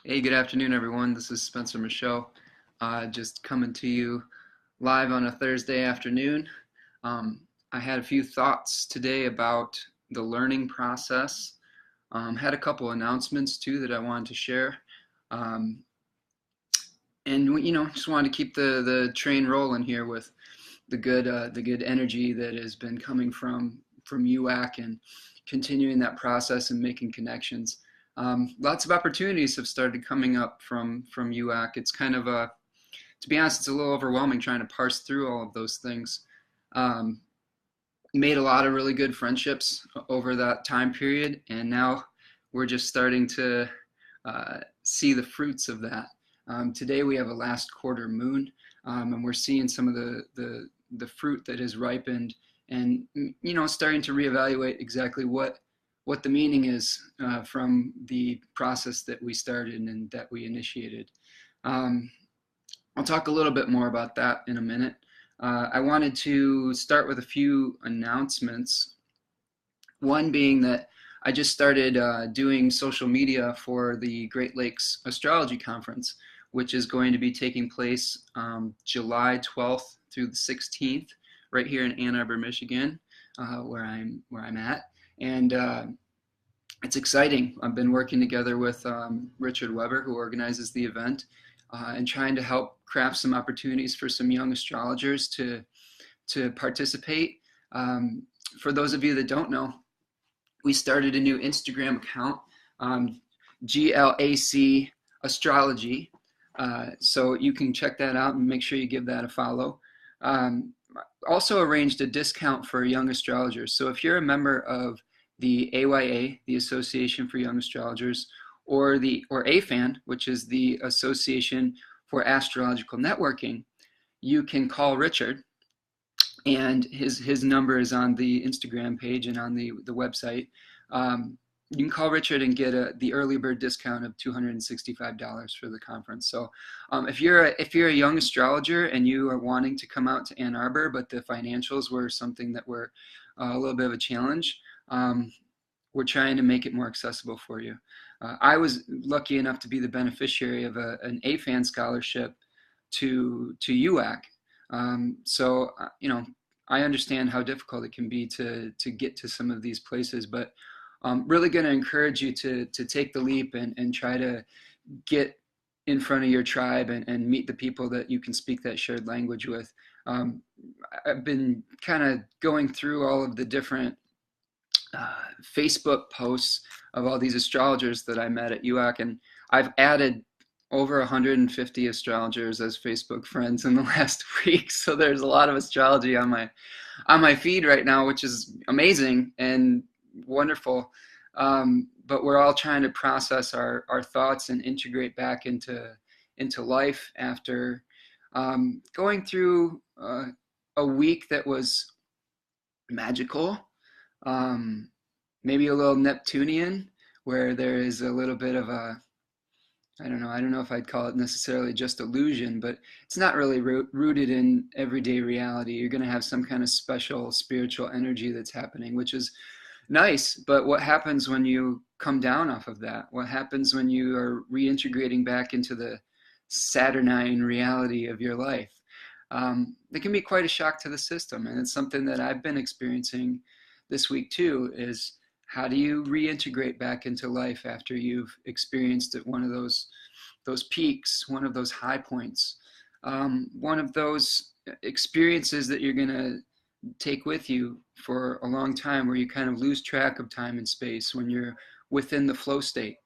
Hey, good afternoon, everyone. This is Spencer Michaud, just coming to you live on a Thursday afternoon. Um, I had a few thoughts today about the learning process. Had a couple announcements too that I wanted to share, um, and just wanted to keep the train rolling here with the good energy that has been coming from UAC and continuing that process and making connections. Lots of opportunities have started coming up from UAC. It's kind of to be honest, it's a little overwhelming trying to parse through all of those things. Um, Made a lot of really good friendships over that time period, and now we're just starting to see the fruits of that. Today we have a last quarter moon, and we're seeing some of the fruit that has ripened, and starting to reevaluate exactly what the meaning is from the process that we started and that we initiated. Um, I'll talk a little bit more about that in a minute. I wanted to start with a few announcements. One being that I just started doing social media for the Great Lakes Astrology Conference, which is going to be taking place July 12th through the 16th, right here in Ann Arbor, Michigan, where I'm at, and it's exciting. I've been working together with Richard Weber, who organizes the event, and trying to help craft some opportunities for some young astrologers to participate. For those of you that don't know, we started a new Instagram account, GLAC Astrology. So you can check that out and make sure you give that a follow. Also arranged a discount for young astrologers. So if you're a member of the AYA, the Association for Young Astrologers, or AFAN, which is the Association for Astrological Networking, you can call Richard, and his number is on the Instagram page and on the website. You can call Richard and get the early bird discount of $265 for the conference. So if you're a young astrologer and you are wanting to come out to Ann Arbor, but the financials were something that were a little bit of a challenge, we're trying to make it more accessible for you. I was lucky enough to be the beneficiary of an AFAN scholarship to UAC. So I understand how difficult it can be to get to some of these places, but I'm really going to encourage you to take the leap and try to get in front of your tribe and meet the people that you can speak that shared language with. I've been kind of going through all of the different Facebook posts of all these astrologers that I met at UAC, and I've added over 150 astrologers as Facebook friends in the last week. So there's a lot of astrology on my feed right now, which is amazing and wonderful. But we're all trying to process our thoughts and integrate back into life after going through a week that was magical, maybe a little Neptunian, where there is a little bit of a, I don't know if I'd call it necessarily just illusion, but it's not really rooted in everyday reality. You're going to have some kind of special spiritual energy that's happening, which is nice. But what happens when you come down off of that? What happens when you are reintegrating back into the Saturnine reality of your life? It can be quite a shock to the system, and it's something that I've been experiencing this week too. Is how do you reintegrate back into life after you've experienced one of those peaks, one of those high points, one of those experiences that you're going to take with you for a long time, where you kind of lose track of time and space when you're within the flow state.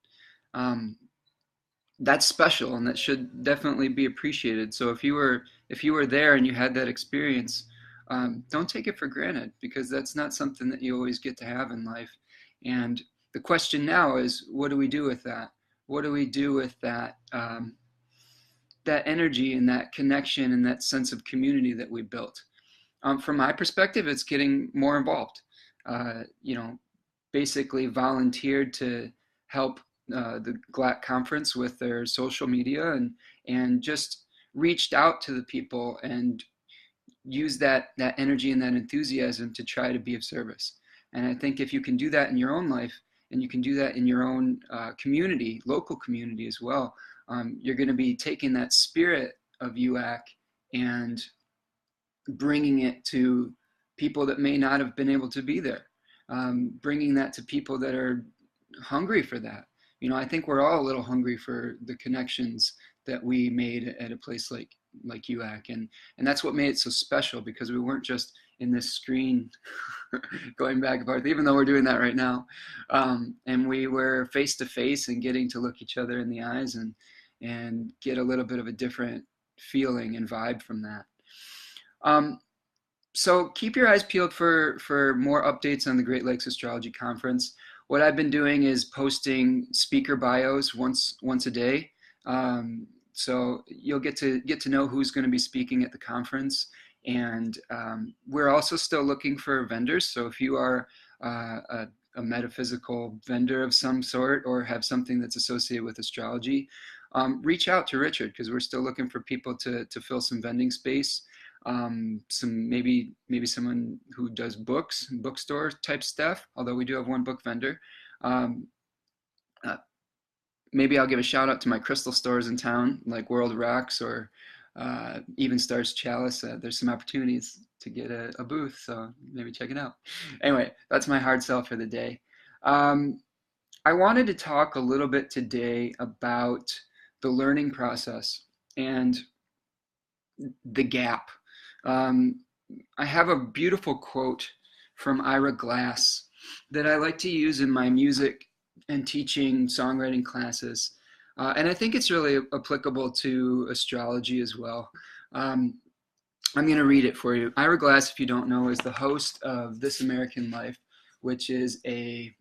That's special, and that should definitely be appreciated. So if you were there and you had that experience, don't take it for granted, because that's not something that you always get to have in life. And the question now is, what do we do with that? What do we do with that that energy and that connection and that sense of community that we built? From my perspective, it's getting more involved. Basically volunteered to help the GLAC conference with their social media, and just reached out to the people and used that energy and that enthusiasm to try to be of service. And I think if you can do that in your own life, and you can do that in your own community, local community as well. You're going to be taking that spirit of UAC and bringing it to people that may not have been able to be there, bringing that to people that are hungry for that. You know, I think we're all a little hungry for the connections that we made at a place like UAC, and that's what made it so special, because we weren't just in this screen going back and forth, even though we're doing that right now, and we were face to face and getting to look each other in the eyes and get a little bit of a different feeling and vibe from that. So keep your eyes peeled for more updates on the Great Lakes Astrology Conference. What I've been doing is posting speaker bios once a day. So you'll get to know who's going to be speaking at the conference. And we're also still looking for vendors. So if you are a metaphysical vendor of some sort, or have something that's associated with astrology, reach out to Richard, because we're still looking for people to fill some vending space. Some maybe someone who does books, bookstore type stuff, although we do have one book vendor. Maybe I'll give a shout out to my crystal stores in town, like World Rocks or Even Stars Chalice. There's some opportunities to get a booth, so maybe check it out. Anyway, that's my hard sell for the day. I wanted to talk a little bit today about the learning process and the gap. I have a beautiful quote from Ira Glass that I like to use in my music and teaching songwriting classes. And I think it's really applicable to astrology as well. I'm going to read it for you. Ira Glass, if you don't know, is the host of This American Life, which is a,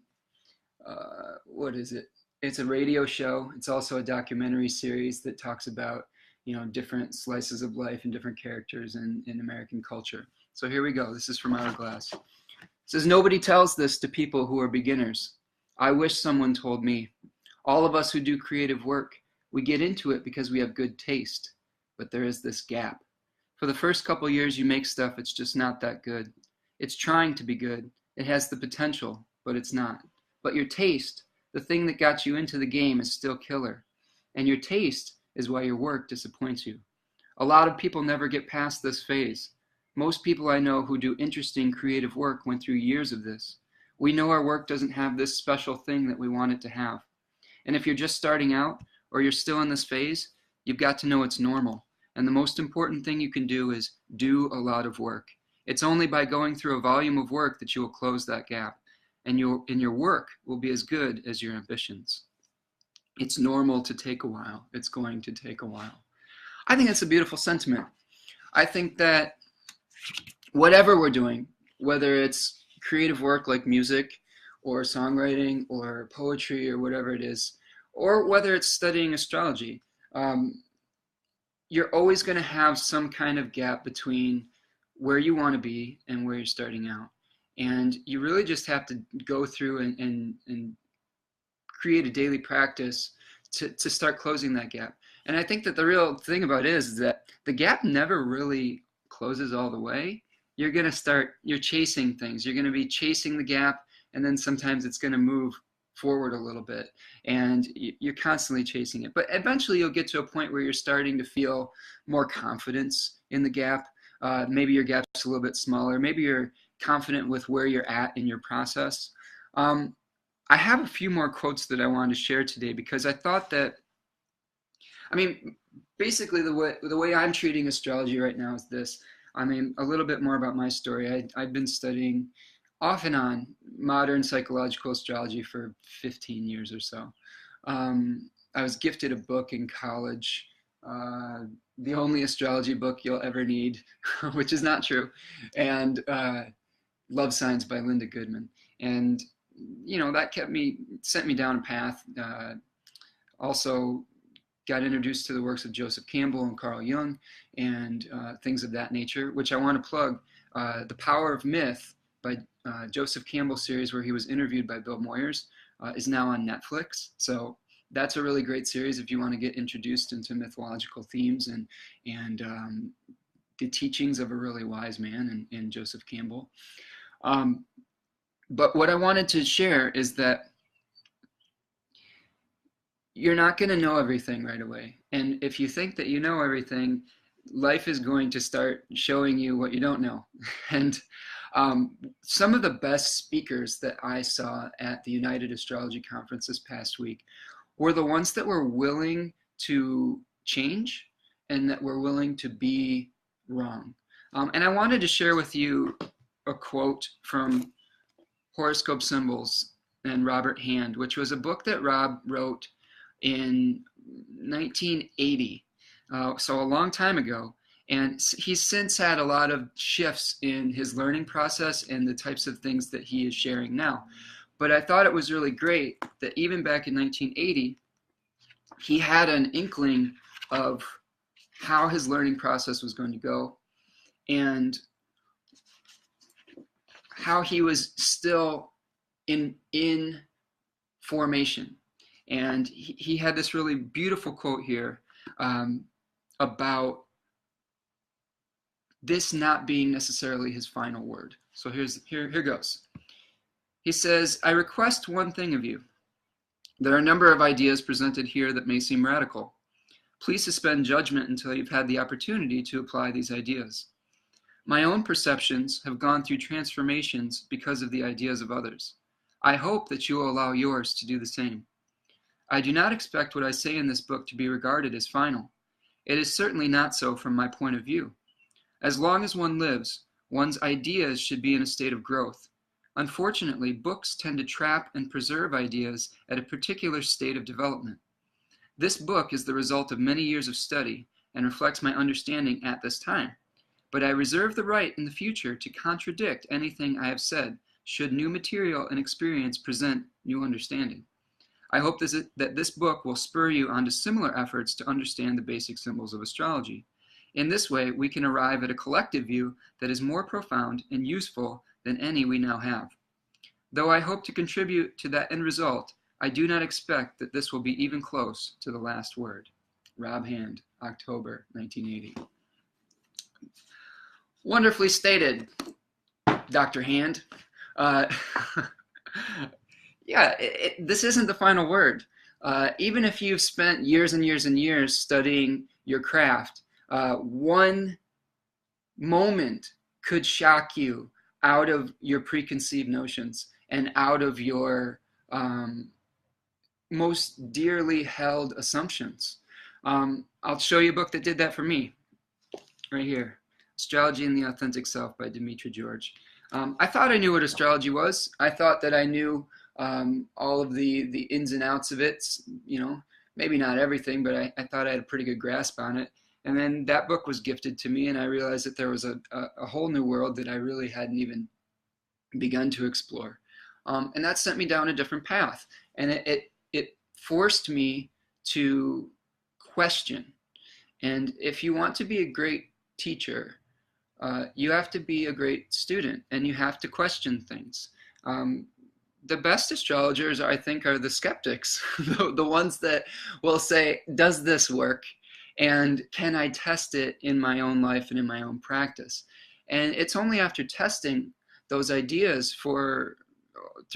what is it? It's a radio show. It's also a documentary series that talks about, you know, different slices of life and different characters in American culture. So here we go. This is from Ira Glass. It says, "Nobody tells this to people who are beginners. I wish someone told me. All of us who do creative work, we get into it because we have good taste. But there is this gap. For the first couple years you make stuff, it's just not that good. It's trying to be good. It has the potential, but it's not. But your taste, the thing that got you into the game, is still killer. And your taste is why your work disappoints you. A lot of people never get past this phase. Most people I know who do interesting creative work went through years of this. We know our work doesn't have this special thing that we want it to have. And if you're just starting out, or you're still in this phase, you've got to know it's normal. And the most important thing you can do is do a lot of work. It's only by going through a volume of work that you will close that gap. And your work will be as good as your ambitions. It's normal to take a while. It's going to take a while." I think that's a beautiful sentiment. I think that whatever we're doing, whether it's creative work like music or songwriting or poetry or whatever it is, or whether it's studying astrology, you're always going to have some kind of gap between where you want to be and where you're starting out. And you really just have to go through and create a daily practice to start closing that gap. And I think that the real thing about it is that the gap never really closes all the way. You're chasing things. You're going to be chasing the gap, and then sometimes it's going to move forward a little bit, and you're constantly chasing it. But eventually you'll get to a point where you're starting to feel more confidence in the gap. Maybe your gap's a little bit smaller. Maybe you're confident with where you're at in your process. I have a few more quotes that I wanted to share today, because I thought that, I mean, basically the way I'm treating astrology right now is this. I mean, a little bit more about my story. I've been studying off and on modern psychological astrology for 15 years or so. I was gifted a book in college, the only astrology book you'll ever need, which is not true, and Love Signs by Linda Goodman. And, you know, that sent me down a path. Also got introduced to the works of Joseph Campbell and Carl Jung and things of that nature, which I want to plug. The Power of Myth by Joseph Campbell series, where he was interviewed by Bill Moyers, is now on Netflix. So that's a really great series if you want to get introduced into mythological themes and the teachings of a really wise man in Joseph Campbell. But what I wanted to share is that you're not going to know everything right away. And if you think that you know everything, life is going to start showing you what you don't know. And some of the best speakers that I saw at the United Astrology Conference this past week were the ones that were willing to change and that were willing to be wrong. And I wanted to share with you a quote from Horoscope Symbols and Robert Hand, which was a book that Rob wrote in 1980, so a long time ago. And he's since had a lot of shifts in his learning process and the types of things that he is sharing now. But I thought it was really great that even back in 1980, he had an inkling of how his learning process was going to go and how he was still in formation. And he had this really beautiful quote here about this not being necessarily his final word. So here goes. He says, "I request one thing of you. There are a number of ideas presented here that may seem radical. Please suspend judgment until you've had the opportunity to apply these ideas. My own perceptions have gone through transformations because of the ideas of others. I hope that you will allow yours to do the same. I do not expect what I say in this book to be regarded as final. It is certainly not so from my point of view. As long as one lives, one's ideas should be in a state of growth. Unfortunately, books tend to trap and preserve ideas at a particular state of development. This book is the result of many years of study and reflects my understanding at this time. But I reserve the right in the future to contradict anything I have said, should new material and experience present new understanding. I hope that this book will spur you onto similar efforts to understand the basic symbols of astrology. In this way, we can arrive at a collective view that is more profound and useful than any we now have. Though I hope to contribute to that end result, I do not expect that this will be even close to the last word." Rob Hand, October 1980. Wonderfully stated, Dr. Hand. Yeah, this isn't the final word. Even if you've spent years and years and years studying your craft, one moment could shock you out of your preconceived notions and out of your most dearly held assumptions. I'll show you a book that did that for me, right here. Astrology and the Authentic Self by Demetra George. I thought I knew what astrology was. I thought that I knew all of the ins and outs of it, you know, maybe not everything, but I thought I had a pretty good grasp on it. And then that book was gifted to me, and I realized that there was a whole new world that I really hadn't even begun to explore. And that sent me down a different path. And it forced me to question. And if you want to be a great teacher, you have to be a great student, and you have to question things. The best astrologers, I think, are the skeptics, the ones that will say, does this work? And can I test it in my own life and in my own practice? And it's only after testing those ideas through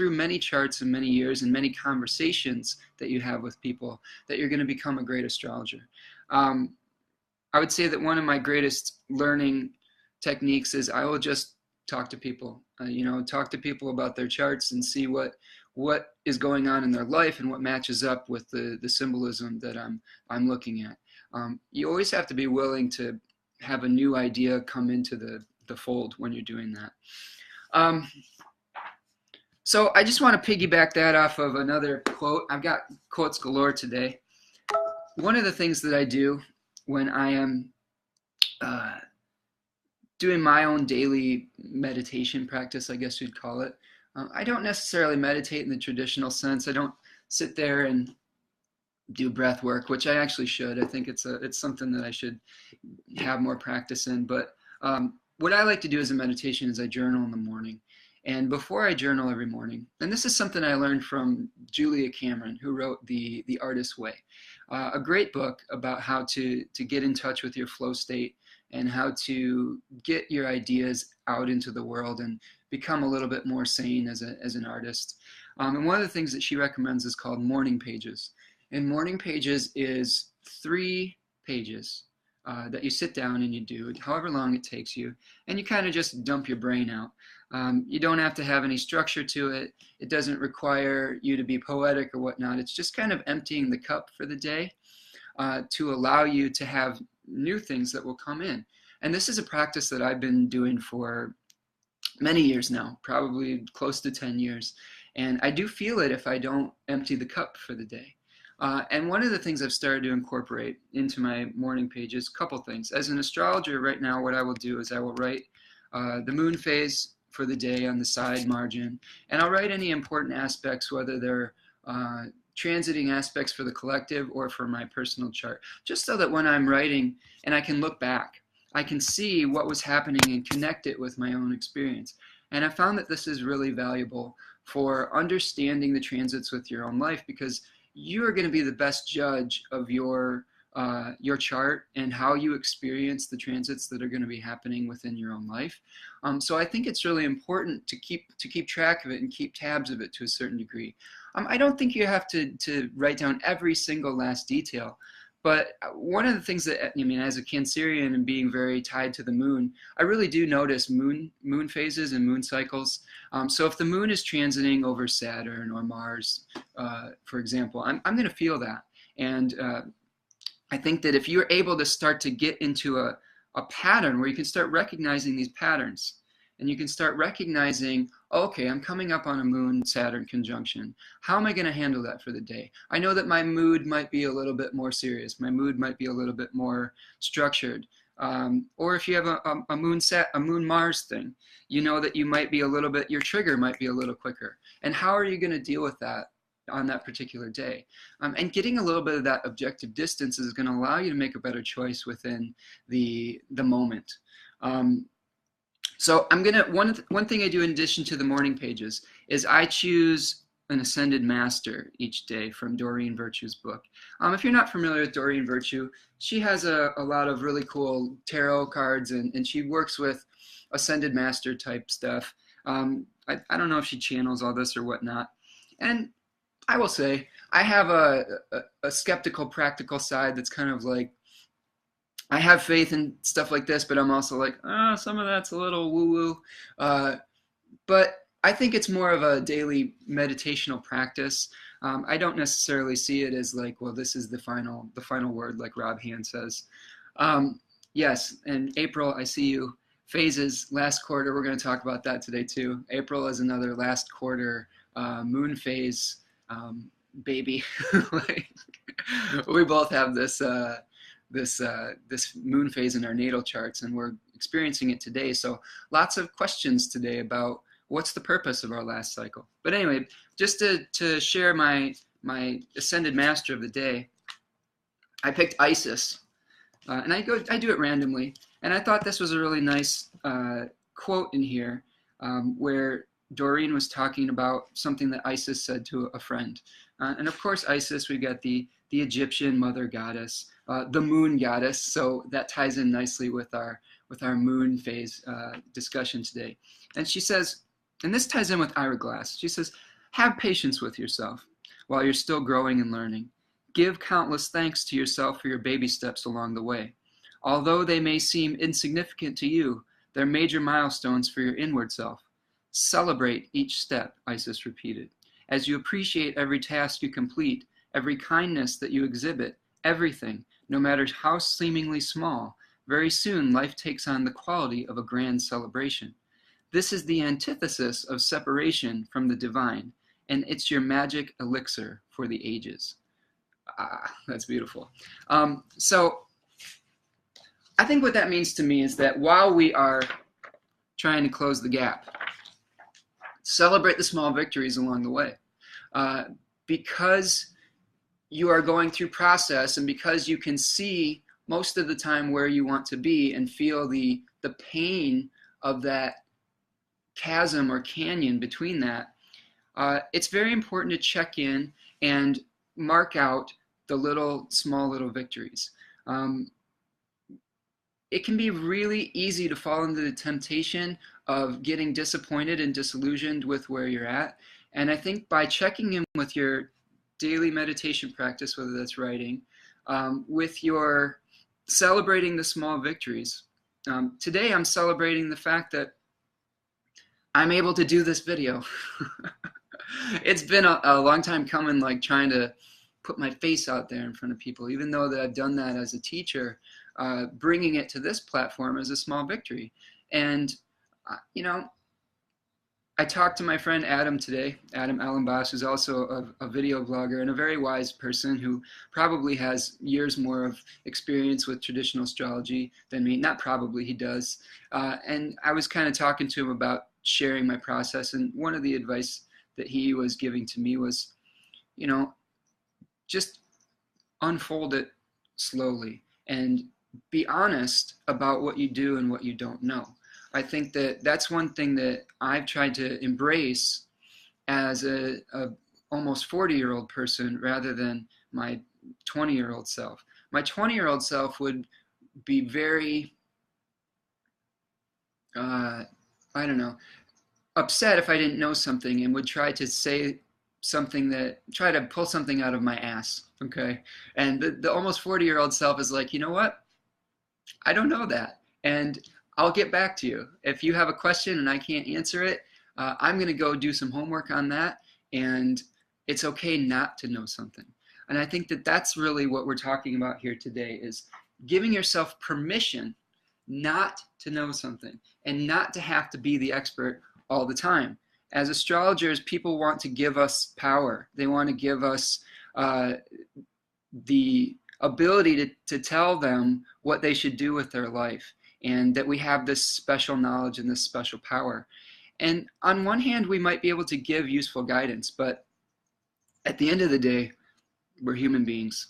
many charts and many years and many conversations that you have with people that you're going to become a great astrologer. I would say that one of my greatest learning techniques is I will just talk to people, talk to people about their charts and see what is going on in their life and what matches up with the symbolism that I'm looking at. You always have to be willing to have a new idea come into the fold when you're doing that. So I just want to piggyback that off of another quote. I've got quotes galore today. One of the things that I do when I am doing my own daily meditation practice, I guess you'd call it, I don't necessarily meditate in the traditional sense. I don't sit there and do breath work, which I actually should. I think it's something that I should have more practice in. But what I like to do as a meditation is I journal in the morning. And before I journal every morning, and this is something I learned from Julia Cameron, who wrote The Artist's Way, a great book about how to get in touch with your flow state and how to get your ideas out into the world and become a little bit more sane as an artist. And one of the things that she recommends is called morning pages. And morning pages is 3 pages that you sit down and you do, however long it takes you, and you kind of just dump your brain out. You don't have to have any structure to it. It doesn't require you to be poetic or whatnot. It's just kind of emptying the cup for the day to allow you to have new things that will come in. And this is a practice that I've been doing for many years now, probably close to 10 years. And I do feel it if I don't empty the cup for the day. And one of the things I've started to incorporate into my morning pages, a couple things. As an astrologer right now, what I will do is I will write the moon phase for the day on the side margin, and I'll write any important aspects, whether they're transiting aspects for the collective or for my personal chart, just so that when I'm writing and I can look back, I can see what was happening and connect it with my own experience. And I found that this is really valuable for understanding the transits with your own life, because you are going to be the best judge of your chart and how you experience the transits that are going to be happening within your own life. So I think it's really important to keep track of it and keep tabs of it to a certain degree. I don't think you have to write down every single last detail, but one of the things that, I mean, as a Cancerian and being very tied to the moon, I really do notice moon phases and moon cycles. So if the moon is transiting over Saturn or Mars, for example, I'm going to feel that. And I think that if you're able to start to get into a pattern where you can start recognizing these patterns, and you can start recognizing, okay, I'm coming up on a Moon-Saturn conjunction. How am I going to handle that for the day? I know that my mood might be a little bit more serious. My mood might be a little bit more structured. Or if you have a Moon-Mars thing, you know that you might be a little bit, your trigger might be a little quicker. And how are you going to deal with that on that particular day? And getting a little bit of that objective distance is going to allow you to make a better choice within the moment. So I'm gonna, one thing I do in addition to the morning pages is I choose an ascended master each day from Doreen Virtue's book. If you're not familiar with Doreen Virtue, she has a lot of really cool tarot cards, and she works with ascended master type stuff. I don't know if she channels all this or whatnot. And I will say, I have a skeptical, practical side that's kind of like, I have faith in stuff like this, but I'm also like, some of that's a little woo-woo. But I think it's more of a daily meditational practice. I don't necessarily see it as like, well, this is the final word, like Rob Hand says. Yes, and April, I see you. Phases, last quarter, we're going to talk about that today too. April is another last quarter moon phase baby. Like, we both have this moon phase in our natal charts, and we're experiencing it today. So lots of questions today about what's the purpose of our last cycle. But anyway, just to share my ascended master of the day, I picked Isis, and I do it randomly. And I thought this was a really nice quote in here, where Doreen was talking about something that Isis said to a friend. And of course, Isis, we got the Egyptian mother goddess, the moon goddess. So that ties in nicely with our moon phase discussion today. And she says, and this ties in with Ira Glass, she says, have patience with yourself while you're still growing and learning. Give countless thanks to yourself for your baby steps along the way. Although they may seem insignificant to you, they're major milestones for your inward self. Celebrate each step, Isis repeated. As you appreciate every task you complete, every kindness that you exhibit, everything, no matter how seemingly small, very soon life takes on the quality of a grand celebration. This is the antithesis of separation from the divine, and it's your magic elixir for the ages. That's beautiful. So I think what that means to me is that while we are trying to close the gap, celebrate the small victories along the way. Because you are going through process, and because you can see most of the time where you want to be and feel the pain of that chasm or canyon between that, it's very important to check in and mark out the small little victories. It can be really easy to fall into the temptation of getting disappointed and disillusioned with where you're at. And I think by checking in with your daily meditation practice, whether that's writing, with your celebrating the small victories. Today I'm celebrating the fact that I'm able to do this video. It's been a long time coming, like trying to put my face out there in front of people, even though that I've done that as a teacher. Bringing it to this platform is a small victory. And, you know, I talked to my friend Adam today, Adam Allenboss, who's also a video blogger and a very wise person who probably has years more of experience with traditional astrology than me. Not probably, he does. And I was kind of talking to him about sharing my process. And one of the advice that he was giving to me was, you know, just unfold it slowly and be honest about what you do and what you don't know. I think that that's one thing that I've tried to embrace as a almost 40-year-old person rather than my 20-year-old self. My 20-year-old self would be very, I don't know, upset if I didn't know something and would try to say something try to pull something out of my ass, okay? And the almost 40-year-old self is like, you know what? I don't know that. And I'll get back to you. If you have a question and I can't answer it, I'm going to go do some homework on that. And it's okay not to know something. And I think that that's really what we're talking about here today, is giving yourself permission not to know something and not to have to be the expert all the time. As astrologers, people want to give us power. They want to give us the ability to tell them what they should do with their life, and that we have this special knowledge and this special power. And on one hand, we might be able to give useful guidance, but at the end of the day, we're human beings,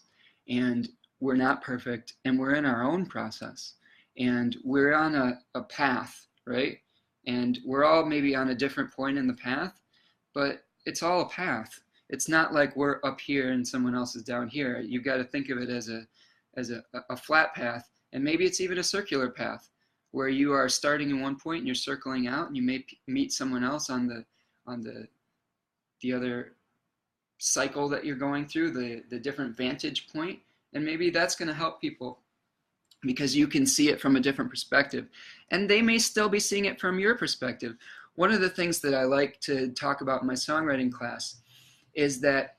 and we're not perfect, and we're in our own process, and we're on a path, right? And we're all maybe on a different point in the path, but it's all a path. It's not like we're up here and someone else is down here. You've got to think of it as a flat path, and maybe it's even a circular path where you are starting in one point and you're circling out, and you may meet someone else on the other cycle that you're going through, the different vantage point, and maybe that's going to help people because you can see it from a different perspective, and they may still be seeing it from your perspective. One of the things that I like to talk about in my songwriting class is that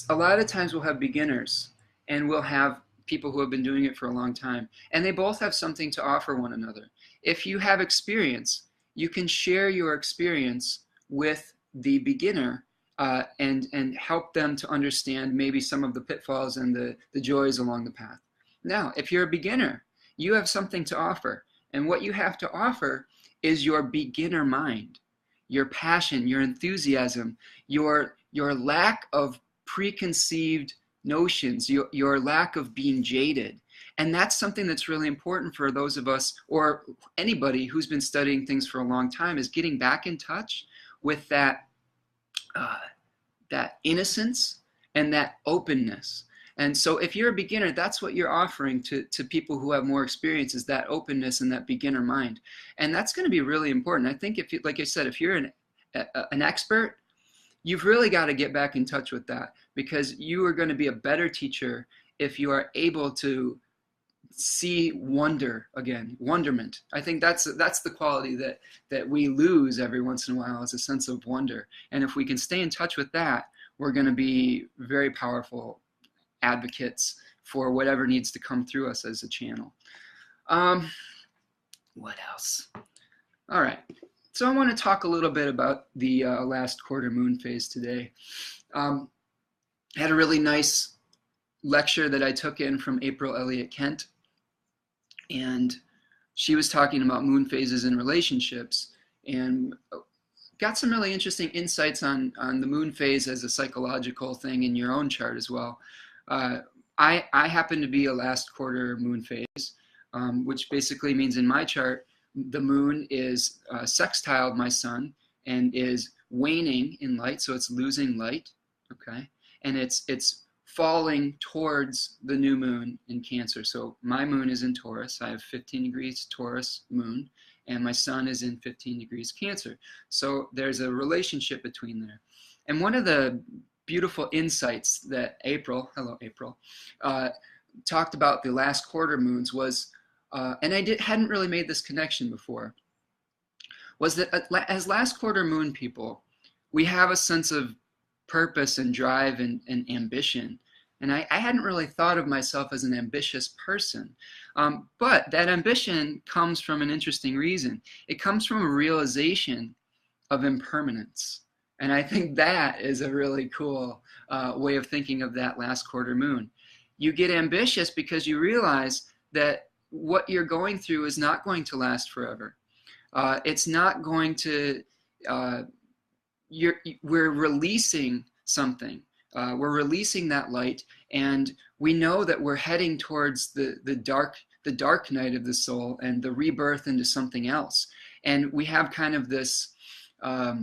a lot of times we'll have beginners and we'll have people who have been doing it for a long time, and they both have something to offer one another. If you have experience, you can share your experience with the beginner and help them to understand maybe some of the pitfalls and the joys along the path. Now, if you're a beginner, you have something to offer, and what you have to offer is your beginner mind, your passion, your enthusiasm, your lack of preconceived notions, your lack of being jaded. And that's something that's really important for those of us, or anybody who's been studying things for a long time, is getting back in touch with that innocence and that openness. And so if you're a beginner, that's what you're offering to people who have more experience, is that openness and that beginner mind. And that's going to be really important. I think if you, like I said, if you're an expert, you've really got to get back in touch with that, because you are going to be a better teacher if you are able to see wonder again, wonderment. I think that's the quality that we lose every once in a while, is a sense of wonder. And if we can stay in touch with that, we're going to be very powerful advocates for whatever needs to come through us as a channel. What else? All right. So I want to talk a little bit about the last quarter moon phase today. I had a really nice lecture that I took in from April Elliott Kent, and she was talking about moon phases in relationships, and got some really interesting insights on the moon phase as a psychological thing in your own chart as well. I happen to be a last quarter moon phase, which basically means in my chart, the moon is sextiled my sun and is waning in light, so it's losing light, okay? And it's falling towards the new moon in Cancer. So my moon is in Taurus. I have 15 degrees Taurus moon, and my sun is in 15 degrees Cancer. So there's a relationship between there. And one of the beautiful insights that April, hello April, talked about the last quarter moons was, and hadn't really made this connection before, was that as last quarter moon people, we have a sense of purpose and drive and ambition. And I hadn't really thought of myself as an ambitious person. But that ambition comes from an interesting reason. It comes from a realization of impermanence. And I think that is a really cool way of thinking of that last quarter moon. You get ambitious because you realize that what you're going through is not going to last forever. It's not going to, we're releasing something. We're releasing that light, and we know that we're heading towards the dark night of the soul and the rebirth into something else. And we have kind of this, I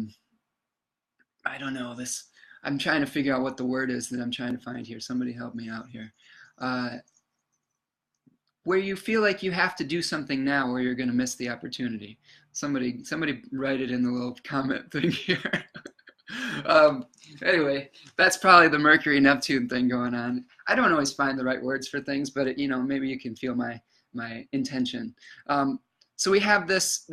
don't know, this, I'm trying to figure out what the word is that I'm trying to find here. Somebody help me out here. Where you feel like you have to do something now or you're going to miss the opportunity. Somebody write it in the little comment thing here. Anyway, that's probably the Mercury Neptune thing going on. I don't always find the right words for things, but it, maybe you can feel my intention. So we have this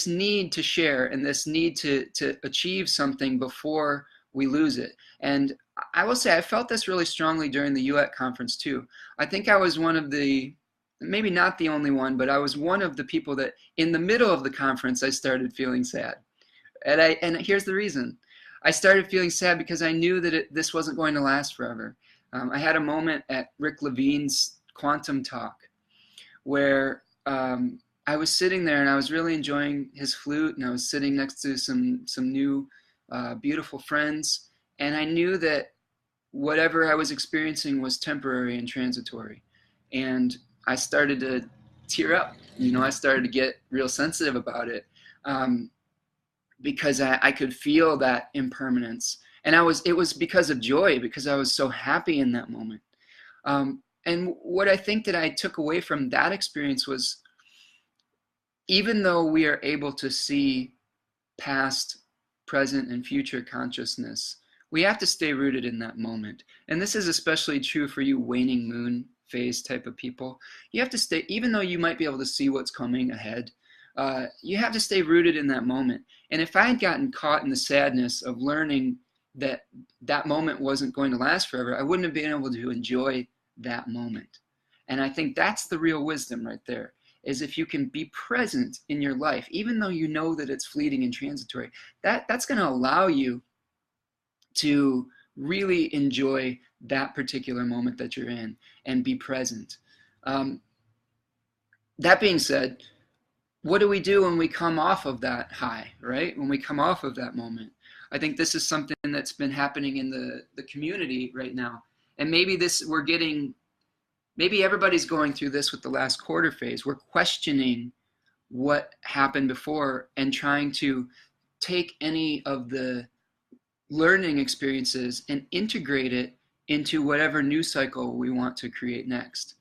need to share and this need to achieve something before we lose it. And I will say I felt this really strongly during the UAC conference too. I think I was one of the, maybe not the only one, but I was one of the people that in the middle of the conference I started feeling sad. And here's the reason. I started feeling sad because I knew that this wasn't going to last forever. I had a moment at Rick Levine's quantum talk where I was sitting there and I was really enjoying his flute, and I was sitting next to some new beautiful friends, and I knew that whatever I was experiencing was temporary and transitory. And I started to tear up. I started to get real sensitive about it. Because I could feel that impermanence. And it was because of joy, because I was so happy in that moment. And what I think that I took away from that experience was, even though we are able to see past, present, and future consciousness, we have to stay rooted in that moment. And this is especially true for you waning moon phase type of people. You have to stay, even though you might be able to see what's coming ahead, you have to stay rooted in that moment. And if I had gotten caught in the sadness of learning that that moment wasn't going to last forever, I wouldn't have been able to enjoy that moment. And I think that's the real wisdom right there, is if you can be present in your life, even though you know that it's fleeting and transitory, that's going to allow you to really enjoy that particular moment that you're in and be present. That being said, what do we do when we come off of that high, right? When we come off of that moment? I think this is something that's been happening in the community right now. And maybe maybe everybody's going through this with the last quarter phase. We're questioning what happened before and trying to take any of the learning experiences and integrate it into whatever new cycle we want to create next.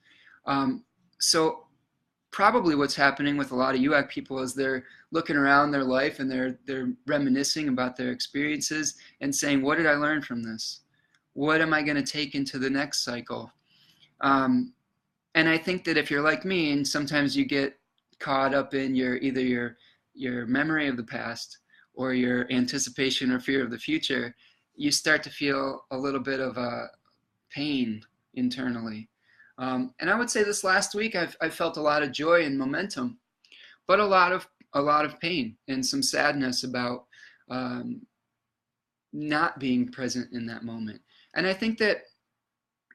So probably what's happening with a lot of UAC people is they're looking around their life and they're reminiscing about their experiences and saying, what did I learn from this? What am I going to take into the next cycle? And I think that if you're like me, and sometimes you get caught up in either your memory of the past or your anticipation or fear of the future, you start to feel a little bit of pain internally. And I would say this last week, I've felt a lot of joy and momentum, but a lot of pain and some sadness about not being present in that moment. And I think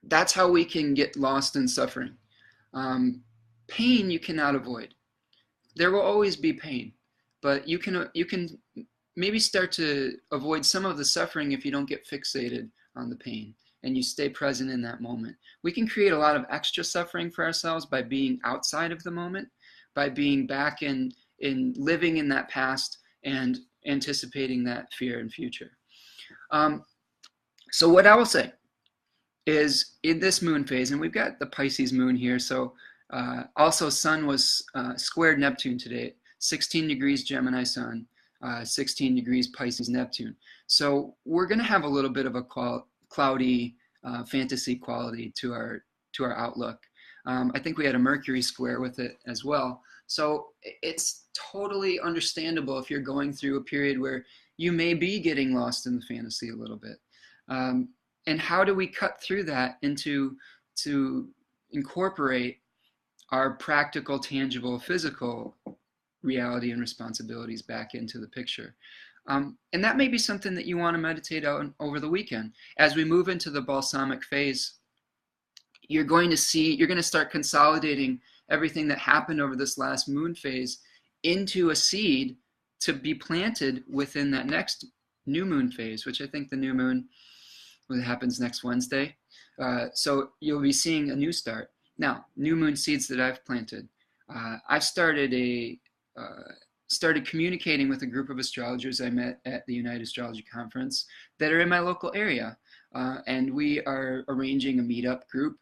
that's how we can get lost in suffering. Pain you cannot avoid. There will always be pain, but you can maybe start to avoid some of the suffering if you don't get fixated on the pain and you stay present in that moment. We can create a lot of extra suffering for ourselves by being outside of the moment, by being back in living in that past and anticipating that fear and future. So what I will say is, in this moon phase, and we've got the Pisces moon here, so also Sun was squared Neptune today, 16 degrees Gemini Sun, 16 degrees Pisces Neptune. So we're going to have a little bit of a cloudy fantasy quality to our outlook. I think we had a Mercury square with it as well. So it's totally understandable if you're going through a period where you may be getting lost in the fantasy a little bit. And how do we cut through that to incorporate our practical, tangible, physical reality and responsibilities back into the picture? And that may be something that you want to meditate on over the weekend. As we move into the balsamic phase, you're going to start consolidating everything that happened over this last moon phase into a seed to be planted within that next new moon phase, which I think the new moon happens next Wednesday. So you'll be seeing a new start. Now, new moon seeds that I've planted. I've started communicating with a group of astrologers I met at the United Astrology Conference that are in my local area. And we are arranging a meetup group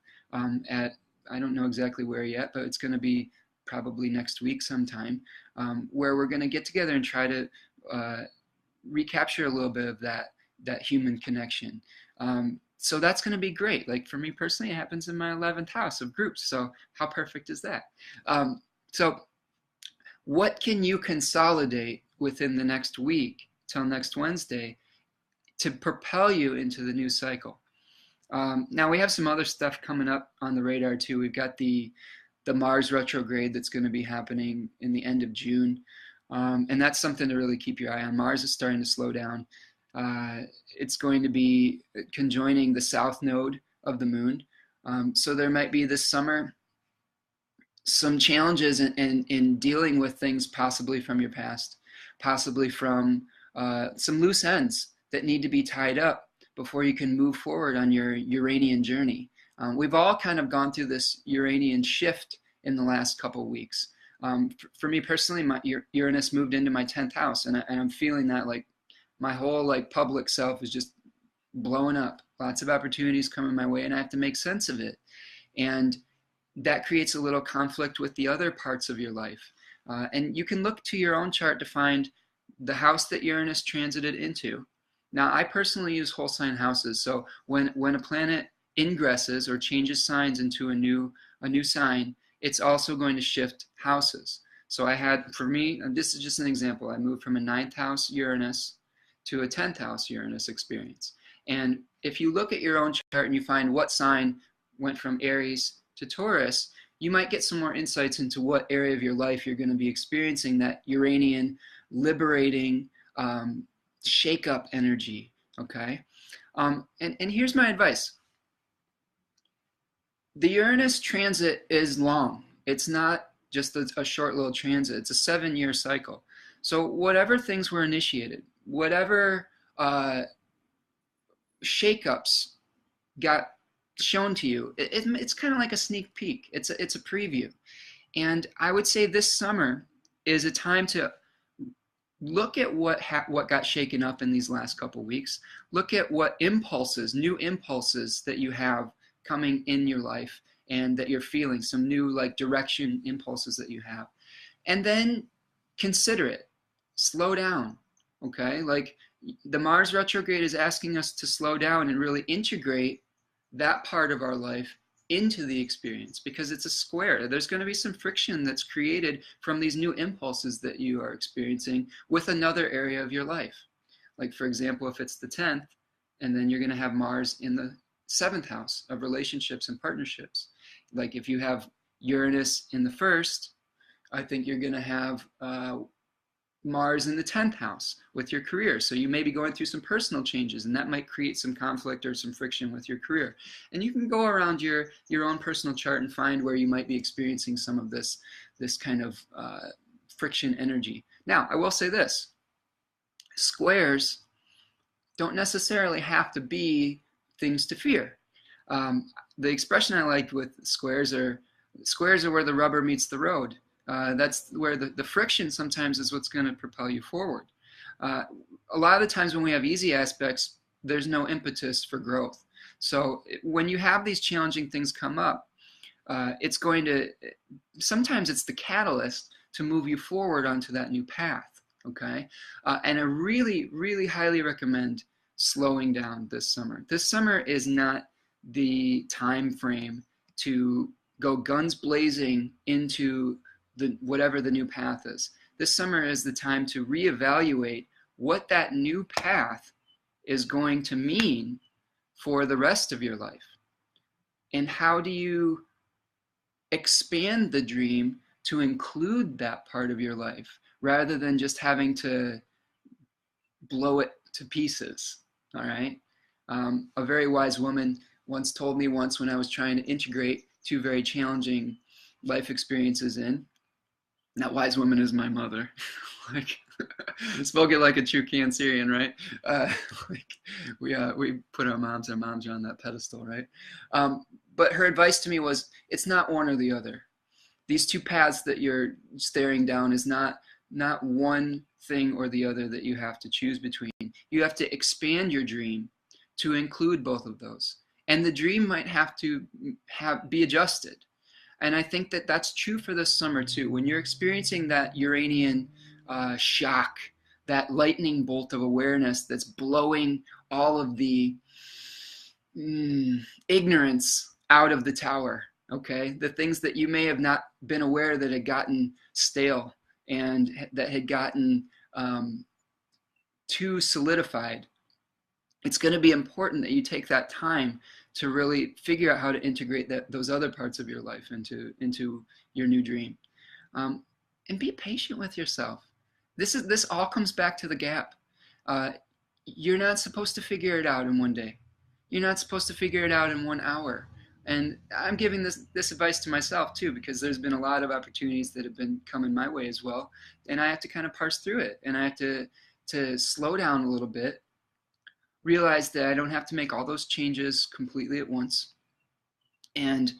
at, I don't know exactly where yet, but it's going to be probably next week sometime, where we're going to get together and try to recapture a little bit of that human connection. So that's going to be great. Like for me personally, it happens in my 11th house of groups. So how perfect is that? So what can you consolidate within the next week till next Wednesday to propel you into the new cycle? Now we have some other stuff coming up on the radar too. We've got the Mars retrograde that's going to be happening in the end of June. And that's something to really keep your eye on. Mars is starting to slow down. It's going to be conjoining the south node of the moon. So there might be this summer some challenges in dealing with things possibly from your past, possibly from some loose ends that need to be tied up before you can move forward on your Uranian journey. We've all kind of gone through this Uranian shift in the last couple of weeks. For me personally, my Uranus moved into my 10th house, and I'm feeling that like my whole like public self is just blowing up. Lots of opportunities coming my way, and I have to make sense of it. And that creates a little conflict with the other parts of your life. And you can look to your own chart to find the house that Uranus transited into. Now, I personally use whole sign houses. So when a planet ingresses or changes signs into a new sign, it's also going to shift houses. So I had, for me, and this is just an example, I moved from a 9th house Uranus to a 10th house Uranus experience. And if you look at your own chart and you find what sign went from Aries to Taurus, you might get some more insights into what area of your life you're going to be experiencing that Uranian liberating shake-up energy, okay? And here's my advice. The Uranus transit is long. It's not just a short little transit. It's a 7-year cycle. So whatever things were initiated, whatever shake-ups got shown to you, it's kind of like a sneak peek. It's a preview. And I would say this summer is a time to look at what got shaken up in these last couple weeks. Look at what impulses, new impulses that you have coming in your life and that you're feeling, some new like direction impulses that you have. And then consider it. Slow down, okay? Like the Mars retrograde is asking us to slow down and really integrate that part of our life into the experience because it's a square. There's going to be some friction that's created from these new impulses that you are experiencing with another area of your life. Like for example, if it's the 10th, and then you're going to have Mars in the 7th house of relationships and partnerships. Like if you have Uranus in the 1st, I think you're going to have Mars in the 10th house with your career. So you may be going through some personal changes, and that might create some conflict or some friction with your career. And you can go around your own personal chart and find where you might be experiencing some of this kind of friction energy. Now, I will say this. Squares don't necessarily have to be things to fear. The expression I liked with squares are where the rubber meets the road. That's where the friction sometimes is what's going to propel you forward. A lot of the times when we have easy aspects, there's no impetus for growth. So when you have these challenging things come up, sometimes it's the catalyst to move you forward onto that new path. okay? And I really, really highly recommend slowing down this summer. This summer is not the time frame to go guns blazing into whatever the new path is. This summer is the time to reevaluate what that new path is going to mean for the rest of your life. And how do you expand the dream to include that part of your life rather than just having to blow it to pieces, all right? A very wise woman once told me once when I was trying to integrate two very challenging life experiences in, and that wise woman is my mother. Like, spoken like a true Cancerian, right? Like we put our moms are on that pedestal, right? But her advice to me was, it's not one or the other. These two paths that you're staring down is not one thing or the other that you have to choose between. You have to expand your dream to include both of those. And the dream might have to be adjusted. And I think that that's true for this summer too. When you're experiencing that Uranian shock, that lightning bolt of awareness that's blowing all of the ignorance out of the tower, okay? The things that you may have not been aware that had gotten stale and that had gotten too solidified. It's going to be important that you take that time to really figure out how to integrate those other parts of your life into your new dream. And be patient with yourself. This all comes back to the gap. You're not supposed to figure it out in one day. You're not supposed to figure it out in 1 hour. And I'm giving this advice to myself too, because there's been a lot of opportunities that have been coming my way as well. And I have to kind of parse through it. And I have to slow down a little bit, realize that I don't have to make all those changes completely at once, and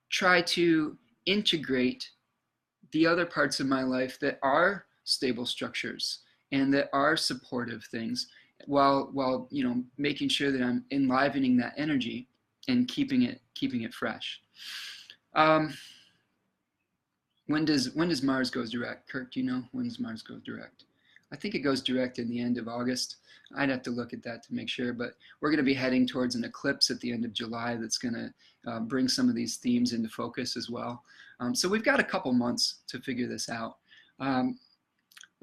try to integrate the other parts of my life that are stable structures and that are supportive things, while making sure that I'm enlivening that energy and keeping it fresh. When does Mars go direct? Kirk, do you know when does Mars go direct? I think it goes direct in the end of August. I'd have to look at that to make sure, but we're going to be heading towards an eclipse at the end of July that's going to bring some of these themes into focus as well. So we've got a couple months to figure this out.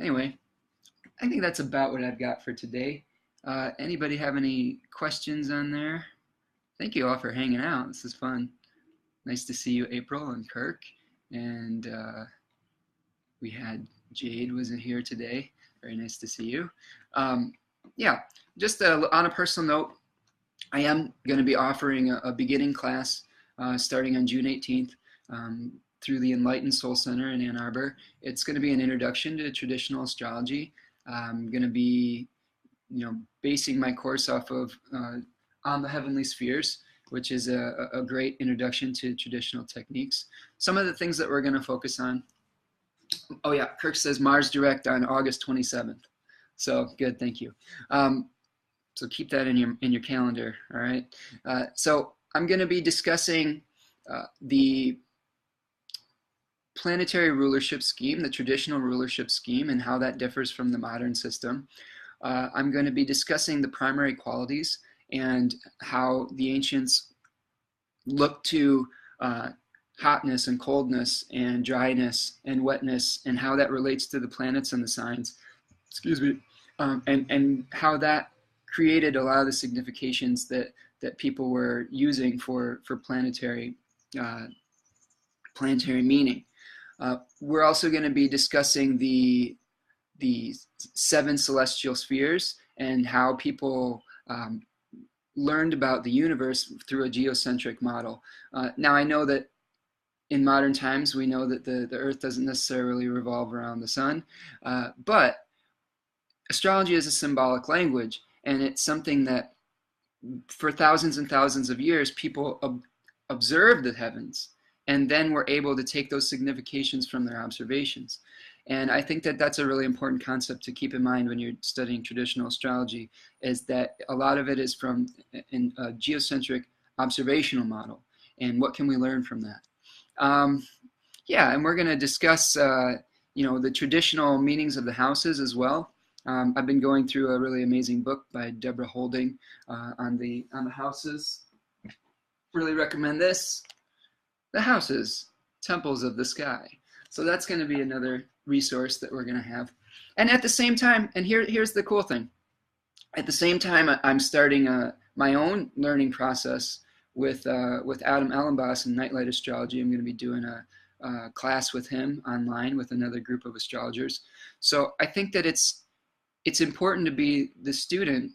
Anyway, I think that's about what I've got for today. Anybody have any questions on there? Thank you all for hanging out. This is fun. Nice to see you, April and Kirk. And we had Jade was here today. Very nice to see you. Yeah, just on a personal note, I am going to be offering a beginning class starting on June 18th through the Enlightened Soul Center in Ann Arbor. It's going to be an introduction to traditional astrology. I'm going to be, basing my course off of On the Heavenly Spheres, which is a great introduction to traditional techniques. Some of the things that we're going to focus on. Oh yeah, Kirk says Mars direct on August 27th. So good, thank you. So keep that in your calendar, all right? So I'm going to be discussing the planetary rulership scheme, the traditional rulership scheme, and how that differs from the modern system. I'm going to be discussing the primary qualities and how the ancients looked to hotness and coldness and dryness and wetness and how that relates to the planets and the signs, excuse me, and how that created a lot of the significations that people were using for planetary meaning. We're also going to be discussing the 7 celestial spheres and how people learned about the universe through a geocentric model. Now I know that in modern times we know that the Earth doesn't necessarily revolve around the sun, but astrology is a symbolic language, and it's something that for thousands and thousands of years people observed the heavens and then were able to take those significations from their observations. And I think that that's a really important concept to keep in mind when you're studying traditional astrology, is that a lot of it is from a geocentric observational model. And what can we learn from that? Yeah, and we're going to discuss the traditional meanings of the houses as well. I've been going through a really amazing book by Deborah Holding on the houses. Really recommend this. The Houses, Temples of the Sky. So that's going to be another resource that we're going to have. And at the same time, and here's the cool thing. At the same time, I'm starting my own learning process with Adam Ellenboss in Nightlight Astrology. I'm going to be doing a class with him online with another group of astrologers. So I think that it's important to be the student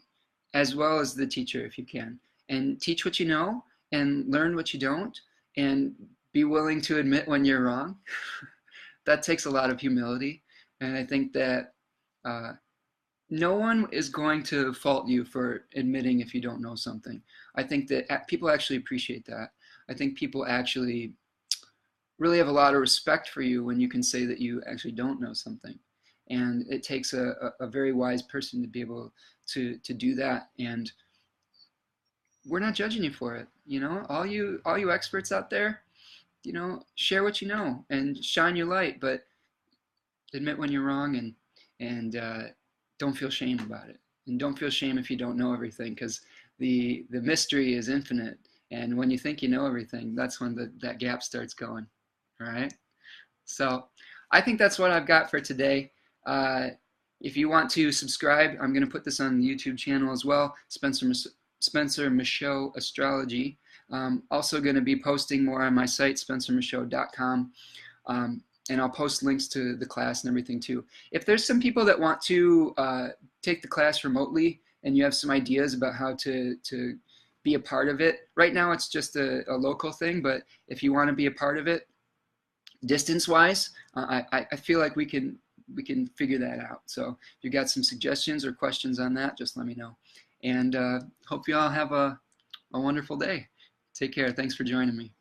as well as the teacher if you can, and teach what you know and learn what you don't, and be willing to admit when you're wrong. That takes a lot of humility, and I think that no one is going to fault you for admitting if you don't know something. I think that people actually appreciate that. I think people actually really have a lot of respect for you when you can say that you actually don't know something. And it takes a very wise person to be able to do that. And we're not judging you for it. All you experts out there, share what you know and shine your light, but admit when you're wrong, and don't feel shame about it. And don't feel shame if you don't know everything, because the mystery is infinite. And when you think you know everything, that's when that gap starts going. All right. So I think that's what I've got for today. If you want to subscribe, I'm going to put this on the YouTube channel as well, Spencer Michaud Astrology. Also going to be posting more on my site, spencermichaud.com. And I'll post links to the class and everything too. If there's some people that want to take the class remotely and you have some ideas about how to be a part of it, right now it's just a local thing, but if you want to be a part of it, distance-wise, I feel like we can figure that out. So if you got some suggestions or questions on that, just let me know. And hope you all have a wonderful day. Take care. Thanks for joining me.